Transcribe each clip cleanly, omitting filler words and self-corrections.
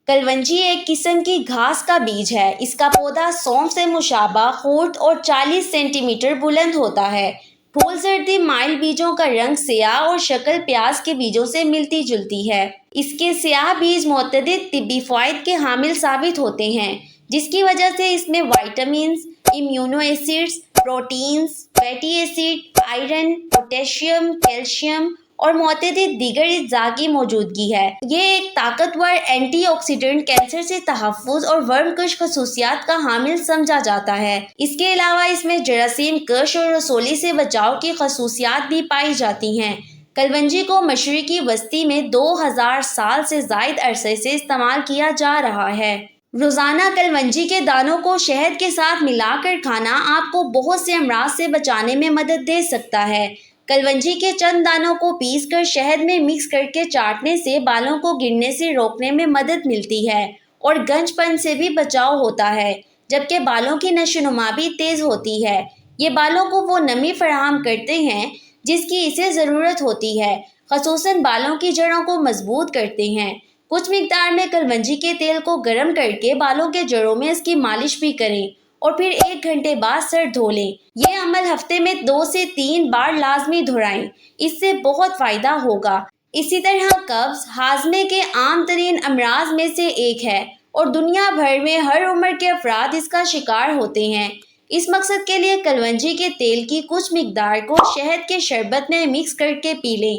کلونجی ایک قسم کی گھاس کا بیج ہے۔ اس کا پودا سونف سے مشابہ خورد اور 40 سینٹی میٹر بلند ہوتا ہے۔ پھول زردی مائل بیجوں کا رنگ سیاہ اور شکل پیاز کے بیجوں سے ملتی جلتی ہے۔ اس کے سیاہ بیج متعدد طبی فوائد کے حامل ثابت ہوتے ہیں، جس کی وجہ سے اس میں vitamins, amino acids, proteins, fatty acid, iron, potassium, calcium اور متعدد دیگر اجزاء کی موجودگی ہے۔ یہ ایک طاقتور اینٹی آکسیڈنٹ، کینسر سے تحفظ اور ورم کش خصوصیات کا حامل سمجھا جاتا ہے۔ اس کے علاوہ اس میں جراثیم کش اور رسولی سے بچاؤ کی خصوصیات بھی پائی جاتی ہیں۔ کلونجی کو مشرقی وسطی میں 2000 سال سے زائد عرصے سے استعمال کیا جا رہا ہے۔ روزانہ کلونجی کے دانوں کو شہد کے ساتھ ملا کر کھانا آپ کو بہت سے امراض سے بچانے میں مدد دے سکتا ہے۔ کلونجی کے چند دانوں کو پیس کر شہد میں مکس کر کے چاٹنے سے بالوں کو گرنے سے روکنے میں مدد ملتی ہے اور گنج پن سے بھی بچاؤ ہوتا ہے، جبکہ بالوں کی نشو و نما بھی تیز ہوتی ہے۔ یہ بالوں کو وہ نمی فراہم کرتے ہیں جس کی اسے ضرورت ہوتی ہے، خصوصاً بالوں کی جڑوں کو مضبوط کرتے ہیں۔ کچھ مقدار میں کلونجی کے تیل کو گرم کر کے بالوں کے جڑوں میں اس کی مالش بھی کریں اور پھر 1 گھنٹے بعد سر دھو لیں۔ یہ عمل ہفتے میں 2 سے 3 بار لازمی دہرائیں، اس سے بہت فائدہ ہوگا۔ اسی طرح قبض ہاضمے کے عام ترین امراض میں سے ایک ہے اور دنیا بھر میں ہر عمر کے افراد اس کا شکار ہوتے ہیں۔ اس مقصد کے لیے کلونجی کے تیل کی کچھ مقدار کو شہد کے شربت میں مکس کر کے پی لیں،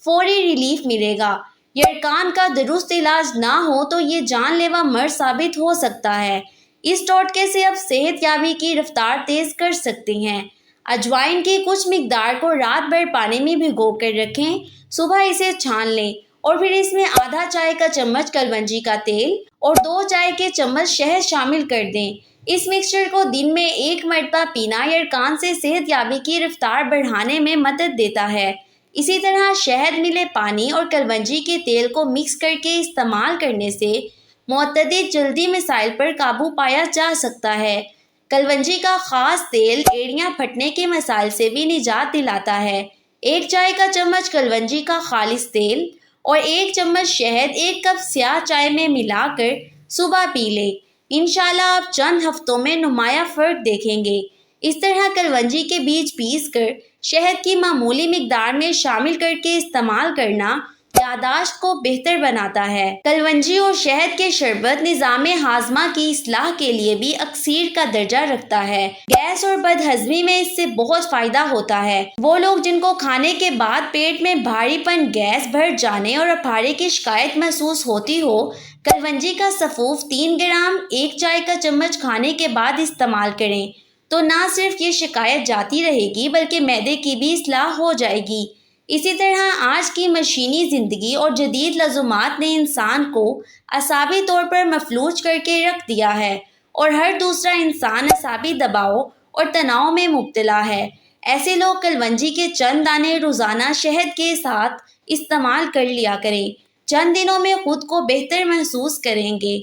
فوری ریلیف ملے گا۔ یرقان کا درست علاج نہ ہو تو یہ جان لیوا مرض ثابت ہو سکتا ہے۔ اس ٹوٹکے سے آپ صحت یابی کی رفتار تیز کر سکتے ہیں۔ اجوائن کی کچھ مقدار کو رات بھر پانی میں بھگو کر رکھیں، صبح اسے چھان لیں اور پھر اس میں آدھا چائے کا چمچ کلونجی کا تیل اور 2 چائے کے چمچ شہد شامل کر دیں۔ اس مکسچر کو دن میں 1 مرتبہ پینا یرقان سے صحت یابی کی رفتار بڑھانے میں مدد دیتا ہے۔ اسی طرح شہد ملے پانی اور کلونجی کے تیل کو مکس کر کے استعمال کرنے سے متعدد جلدی مسائل پر قابو پایا جا سکتا ہے۔ کلونجی کا خاص تیل ایڑیاں پھٹنے کے مسائل سے بھی نجات دلاتا ہے۔ 1 چائے کا چمچ کلونجی کا خالص تیل اور 1 چمچ شہد 1 کپ سیاہ چائے میں ملا کر صبح پی لیں۔ انشاءاللہ آپ چند ہفتوں میں نمایاں فرق دیکھیں گے۔ اس طرح کلونجی کے بیج پیس کر شہد کی معمولی مقدار میں شامل کر کے استعمال کرنا یادداشت کو بہتر بناتا ہے۔ کلونجی اور شہد کے شربت نظام ہاضمہ کی اصلاح کے لیے بھی اکسیر کا درجہ رکھتا ہے۔ گیس اور بد ہضمی میں اس سے بہت فائدہ ہوتا ہے۔ وہ لوگ جن کو کھانے کے بعد پیٹ میں بھاری پن، گیس بھر جانے اور اپھاڑے کی شکایت محسوس ہوتی ہو، کلونجی کا سفوف 3 گرام 1 چائے کا چمچ کھانے کے بعد استعمال کریں تو نہ صرف یہ شکایت جاتی رہے گی بلکہ معدے کی بھی اصلاح ہو جائے گی۔ اسی طرح آج کی مشینی زندگی اور جدید لزومات نے انسان کو اعصابی طور پر مفلوج کر کے رکھ دیا ہے اور ہر دوسرا انسان اعصابی دباؤ اور تناؤ میں مبتلا ہے۔ ایسے لوگ کلونجی کے چند دانے روزانہ شہد کے ساتھ استعمال کر لیا کریں، چند دنوں میں خود کو بہتر محسوس کریں گے۔